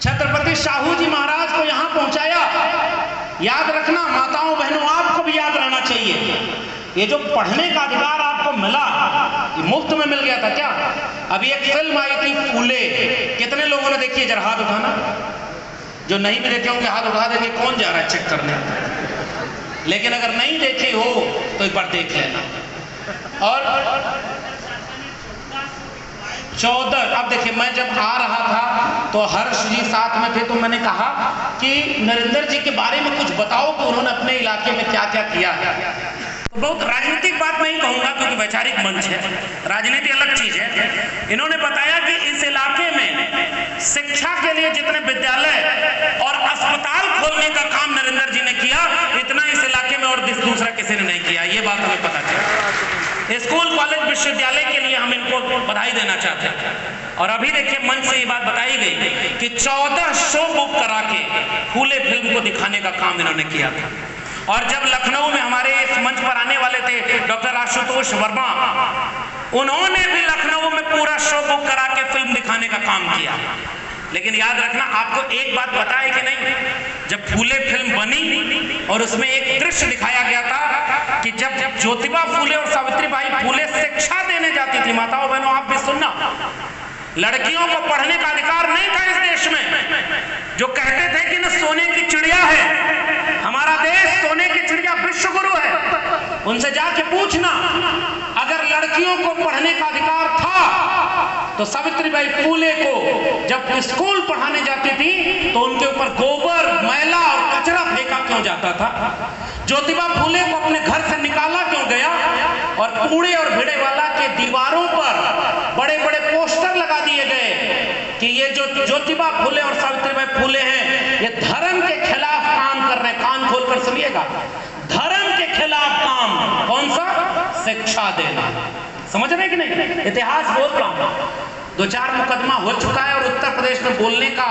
छत्रपति शाहू जी महाराज को यहां पहुंचाया। याद रखना माताओं बहनों, आपको भी याद रहना चाहिए, ये जो पढ़ने का अधिकार आपको मिला ये मुफ्त में मिल गया था क्या? अभी एक फिल्म आई थी फूले, कितने लोगों ने देखी है? जरा हाथ उठाना। जो नहीं भी देखे होंगे हाथ उठा देंगे, कौन जा रहा है चेक करने? लेकिन अगर नहीं देखे हो तो एक बार देख लेना। और 14, अब देखिए मैं जब आ रहा था तो हर्ष जी साथ में थे, तो मैंने कहा कि नरेंद्र जी के बारे में कुछ बताओ कि उन्होंने अपने इलाके में क्या क्या किया है। तो बहुत राजनीतिक बात नहीं कहूंगा क्योंकि वैचारिक मंच है, राजनीति अलग चीज है। इन्होंने बताया कि इस इलाके में शिक्षा के लिए जितने विद्यालय और अस्पताल खोलने का काम नरेंद्र जी ने किया, इतना इस इलाके में और दूसरा किसी ने नहीं किया। ये बात हमें पता चला। स्कूल कॉलेज विश्वविद्यालय के लिए हम इनको बधाई देना चाहते हैं। और अभी देखिए मंच से ये बात बताई गई कि 14 शो बुक करा के फूले फिल्म को दिखाने का काम इन्होंने किया था। और जब लखनऊ में हमारे इस मंच पर आने वाले थे डॉक्टर आशुतोष वर्मा, उन्होंने भी लखनऊ में पूरा शो बुक करा के फिल्म दिखाने का काम किया। लेकिन याद रखना, आपको एक बात पता है कि नहीं, जब फूले फिल्म बनी और उसमें एक दृश्य दिखाया गया था कि जब ज्योतिबा फूले और सावित्रीबाई फूले शिक्षा देने जाती थी, माताओं बहनों आप भी सुनना, लड़कियों को पढ़ने का अधिकार नहीं था इस देश में। जो कहते थे कि न सोने की चिड़िया है, हमारा देश सोने की चिड़िया विश्व गुरु है, उनसे जाके पूछना, अगर लड़कियों को पढ़ने का अधिकार था तो सावित्रीबाई फूले को जब स्कूल पढ़ाने जाती थी तो उनके ऊपर गोबर, मैला और कचरा फेंका क्यों जाता था? ज्योतिबा फूले को अपने घर से निकाला क्यों गया? और कूड़े और भिड़े वाला के दीवारों पर बड़े बड़े पोस्टर लगा दिए गए कि ये जो ज्योतिबा फूले और सावित्रीबाई फूले हैं ये धर्म के खिलाफ काम कर रहे हैं। कान खोलकर सुनिएगा, धर्म के खिलाफ काम। कौन सा? शिक्षा देना। समझ रहे कि नहीं? इतिहास बोल रहा हूं, 2-4 मुकदमा हो चुका है। और उत्तर प्रदेश में बोलने का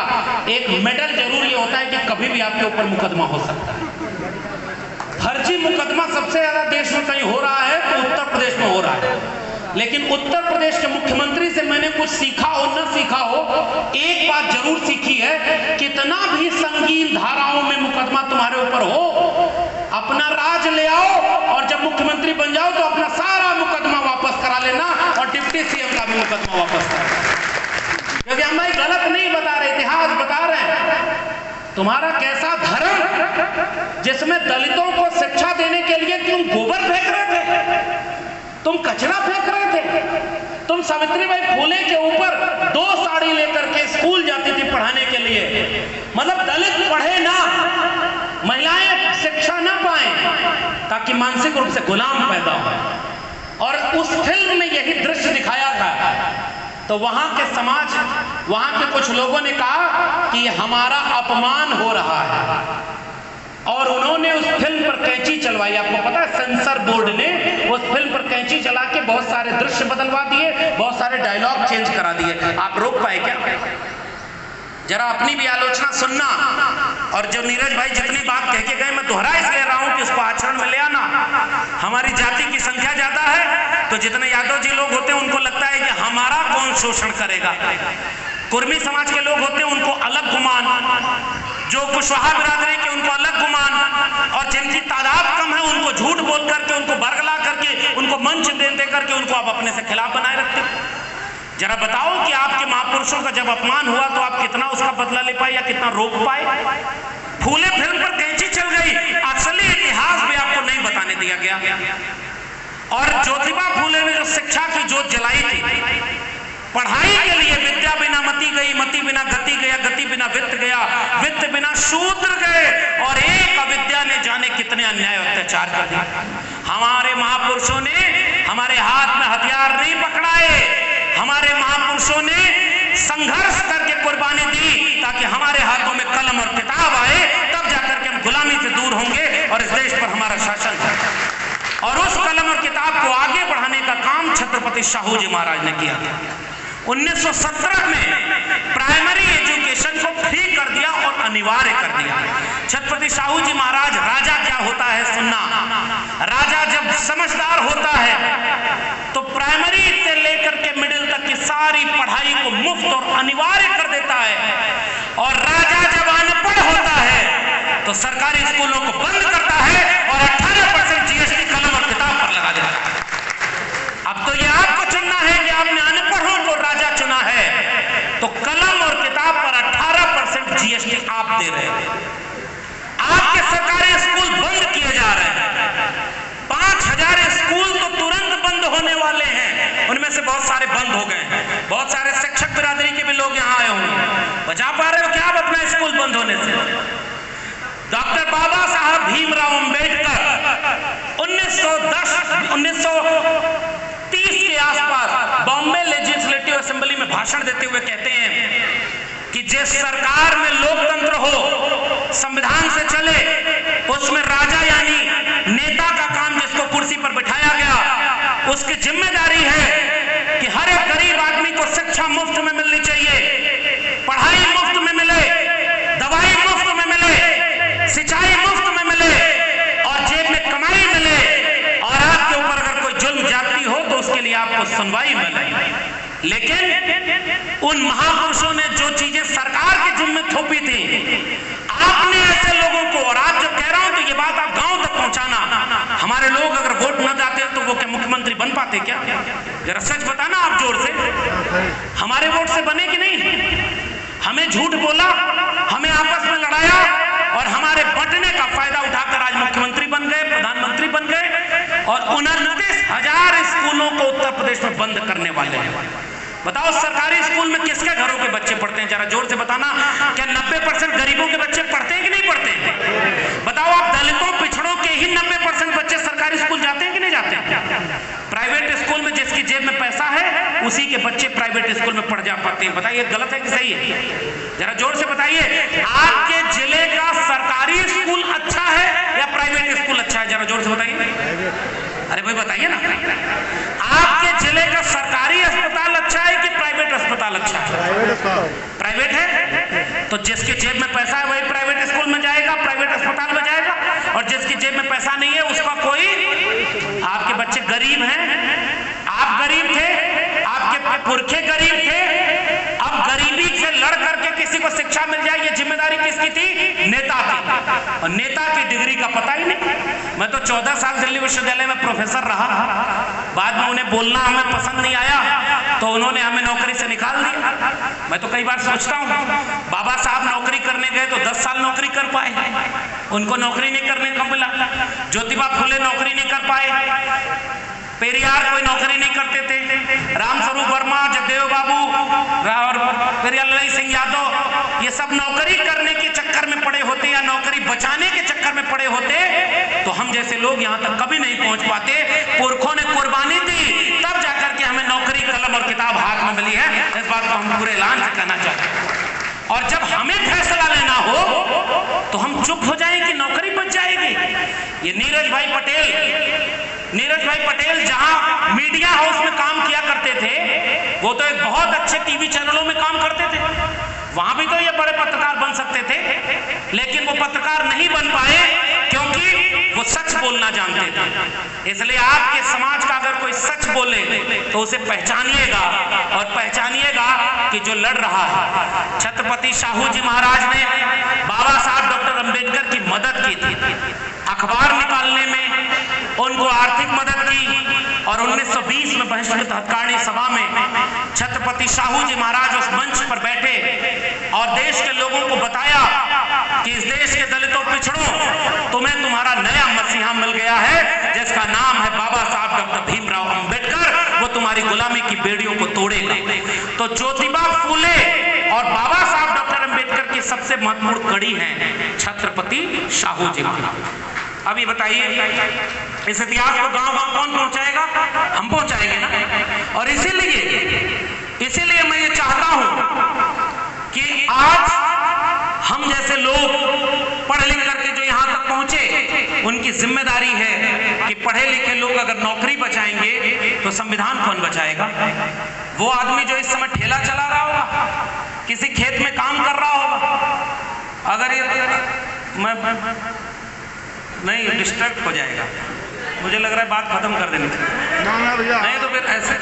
एक मेडल जरूर ये होता है कि कभी भी आपके ऊपर मुकदमा हो सकता है। फर्जी मुकदमा सबसे ज्यादा देश में कहीं हो रहा है तो उत्तर प्रदेश में हो रहा है। लेकिन उत्तर प्रदेश के मुख्यमंत्री से मैंने कुछ सीखा हो न सीखा हो, एक बात जरूर सीखी है, कितना भी संगीन धाराओं में मुकदमा तुम्हारे ऊपर हो, अपना राज ले आओ और जब मुख्यमंत्री बन जाओ तो अपना सारा मुकदमा वापस करा लेना और डिप्टी सीएम का भी मुकदमा वापस करा। क्योंकि हम भाई गलत नहीं बता रहे, इतिहास बता रहे हैं। तुम्हारा कैसा धर्म जिसमें दलितों को शिक्षा देने के लिए तुम गोबर फेंक रहे थे, तुम कचरा फेंक रहे थे, तुम सावित्रीबाई फूले के ऊपर 2 साड़ी लेकर के स्कूल जाती थी पढ़ाने के लिए। मतलब दलित पढ़े ना, महिलाएं शिक्षा ना पाए ताकि मानसिक रूप से गुलाम पैदा हो। और उस फिल्म में यही दृश्य दिखाया था। तो वहां के समाज, वहां के कुछ लोगों ने कहा कि हमारा अपमान हो रहा है और उन्होंने उस फिल्म पर कैंची चलवाई। आपको पता है सेंसर बोर्ड ने उस फिल्म पर कैंची चला के बहुत सारे दृश्य बदलवा दिए, बहुत सारे डायलॉग चेंज करा दिए। आप रोक पाए क्या? जरा अपनी भी आलोचना सुनना। और जो नीरज भाई जितनी बात कह के गए, मैं दोहरा इसलिए रहा हूं कि उसको आचरण में ले आना। हमारी जाति की संख्या ज्यादा है तो जितने यादव जी लोग होते हैं उनको लगता है कि हमारा कौन शोषण करेगा। कुर्मी समाज के लोग होते हैं उनको अलग गुमान, जो कुशवाहा बिरादरी के उनको अलग गुमान, और जिनकी तादाद कम है उनको झूठ बोल करके, उनको बरगला करके, उनको मंच दे करके उनको आप अपने से खिलाफ बनाए रखते हैं। जरा बताओ कि आपके महापुरुषों का जब अपमान हुआ तो आप कितना उसका बदला ले पाए या कितना रोक पाए? फूले फिल्म पर कैंची चल गई, असली इतिहास भी आपको नहीं बताने दिया गया। और ज्योतिबा फूले ने जो शिक्षा की जोत जलाई थी, पढ़ाई के लिए विद्या बिना मति गई, मति बिना गति गया, गति बिना वित्त गया, वित्त बिना शूद्र गए, और एक अविद्या ने जाने कितने अन्याय अत्याचार कर दिए। हमारे महापुरुषों ने हमारे हाथ में हथियार नहीं पकड़ाए, हमारे महापुरुषों ने संघर्ष करके कुर्बानी दी ताकि हमारे हाथों में कलम और किताब आए, तब जाकर के हम गुलामी से दूर होंगे और इस देश पर हमारा शासन है। और उस कलम और किताब को आगे बढ़ाने का काम छत्रपति शाहू जी महाराज ने किया। 1917 में प्राइमरी एजुकेशन को फ्री कर दिया और अनिवार्य कर दिया। छत्रपति शाहू जी महाराज, राजा क्या होता है सुनना, राजा जब समझदार होता है तो प्राइमरी से लेकर के मिडिल तक की सारी पढ़ाई को मुफ्त और अनिवार्य कर देता है। और तो सरकारी स्कूलों को बंद करता है और 18% जीएसटी कलम और किताब पर लगा देता है। अब तो ये आपको चुनना है कि आपने अनपढ़ों को राजा चुना है, तो कलम और किताब पर 18% जीएसटी आप दे रहे हैं। आपके सरकारी स्कूल बंद किए जा रहे हैं। 5000 स्कूल तो तुरंत बंद होने वाले हैं, उनमें से बहुत सारे बंद हो गए हैं। बहुत सारे शिक्षक बिरादरी के भी लोग यहाँ आए होंगे। बचा पा रहे हो क्या आप अपना स्कूल बंद होने से? डॉक्टर बाबा साहब भीमराव अंबेडकर 1930 के आसपास बॉम्बे लेजिस्लेटिव असेंबली में भाषण देते हुए कहते हैं कि जिस सरकार में लोकतंत्र हो, संविधान से चले, उसमें राजा यानी नेता का काम जिसको कुर्सी पर बिठाया गया, उसकी जिम्मेदारी है कि हर एक गरीब आदमी को शिक्षा मुफ्त में मिलनी चाहिए, पढ़ाई मुफ्त में मिले, दवाई मुफ्त में मिले, सिंचाई मुफ्त में मिले और जेब में कमाई मिले, और आपके ऊपर अगर कोई जुल्म जाती हो तो उसके लिए आपको सुनवाई मिले। लेकिन उन महापुरुषों ने जो चीजें सरकार के जिम्मे थोपी थी, आपने ऐसे लोगों को, और आज जब कह रहा हूं तो ये बात आप गांव तक पहुंचाना, हमारे लोग अगर वोट न जाते तो वो क्या मुख्यमंत्री बन पाते क्या? जरा सच बताना आप जोर से, हमारे वोट से बने कि नहीं? हमें झूठ बोला, हमें आपस में लड़ाया और हमारे बंटने का फायदा उठाकर आज मुख्यमंत्री बन गए, प्रधानमंत्री बन गए और 29,000 स्कूलों को उत्तर प्रदेश में बंद करने वाले हैं। बताओ सरकारी स्कूल में किसके घरों के बच्चे पढ़ते हैं? जरा जोर से बताना। क्या 90% गरीबों के बच्चे पढ़ते हैं कि नहीं पढ़ते हैं? बताओ आप दलितों पिछड़ों के ही 90% बच्चे सरकारी स्कूल जाते हैं कि नहीं जाते हैं? प्राइवेट स्कूल में जिसकी जेब में पैसा है उसी के बच्चे प्राइवेट स्कूल में पढ़ जा पाते हैं। बताइए गलत है कि सही है? जरा जोर से बताइए, आपके जिले का सरकारी स्कूल अच्छा है या प्राइवेट स्कूल अच्छा है? जरा जोर से बताइए। अरे भाई बताइए ना, आपके जिले का सरकारी अस्पताल अच्छा है कि प्राइवेट अस्पताल अच्छा है? प्राइवेट है तो जिसकी जेब में पैसा है वही प्राइवेट स्कूल में जाएगा, प्राइवेट अस्पताल में जाएगा, और जिसकी जेब में पैसा नहीं है उसका कोई। आपके बच्चे गरीब हैं, आप गरीब थे, आपके पुरखे गरीब थे, अब गरीबी से लड़ करके किसी को शिक्षा मिल जाए, ये जिम्मेदारी किसकी थी? नेता की। और नेता की डिग्री का पता ही नहीं। मैं तो 14 साल दिल्ली विश्वविद्यालय में प्रोफेसर रहा, बाद में उन्हें बोलना हमें पसंद नहीं आया तो उन्होंने हमें नौकरी से निकाल दिया। मैं तो कई बार सोचता हूँ, बाबा साहब नौकरी करने गए तो 10 साल नौकरी कर पाए, उनको नौकरी नहीं करने को मिला। ज्योतिबा फुले नौकरी नहीं कर पाए, पेरियार कोई नौकरी नहीं करते थे, रामस्वरूप वर्मा, जगदेव बाबू और पेरियार सिंह यादव, ये सब नौकरी करने के चक्कर में पड़े होते या नौकरी बचाने के चक्कर में पड़े होते तो हम जैसे लोग यहाँ तक कभी नहीं पहुंच पाते। पुरखों ने कुर्बानी दी तब जाकर के हमें नौकरी, कलम और किताब हाथ में मिली है। इस बात को हम पूरे ऐलान से कहना चाहते हैं। और जब हमें फैसला लेना हो तो हम चुप हो जाएं कि नौकरी बच जाएगी। ये नीरज भाई पटेल जहां मीडिया हाउस में काम किया करते थे, वो तो एक बहुत अच्छे टीवी चैनलों में काम करते थे, वहां भी तो ये बड़े पत्रकार बन सकते थे, लेकिन वो पत्रकार नहीं बन पाए क्योंकि वो सच बोलना जानते थे। इसलिए आपके समाज का अगर कोई सच बोले तो उसे पहचानिएगा, और पहचानिएगा कि जो लड़ रहा है। छत्रपति शाहू जी महाराज ने बाबा साहब डॉक्टर अंबेडकर की मदद की थी, अखबार निकालने में उनको आर्थिक मदद की, और 1920 में बहिष्कृत हत्याकांड सभा में छत्रपति शाहू जी महाराज उस मंच पर बैठे और देश के लोगों को बताया कि इस देश के दलितों पिछड़ों, तुम्हें तुम्हारा नया मसीहा मिल गया है जिसका नाम है बाबा साहब डॉक्टर भीमराव अंबेडकर, वो तुम्हारी गुलामी की बेड़ियों को तोड़ेगा। तो ज्योतिबा फूले और बाबा साहब डॉक्टर अंबेडकर की सबसे महत्वपूर्ण कड़ी है छत्रपति शाहू जी महाराज। अभी बताइए, इस इतिहास को गांव गांव कौन पहुंचाएगा? हम पहुंचाएंगे ना। और इसीलिए मैं ये चाहता हूं कि आज हम जैसे लोग पढ़ लिख करके जो यहां तक पहुंचे, उनकी जिम्मेदारी है कि पढ़े लिखे लोग अगर नौकरी बचाएंगे तो संविधान कौन बचाएगा? वो आदमी जो इस समय ठेला चला रहा होगा, किसी खेत में काम कर रहा होगा, अगर ये मैं नहीं डिस्ट्रैक्ट हो जाएगा, मुझे लग रहा है बात खत्म कर देनी चाहिए। नहीं तो फिर ऐसे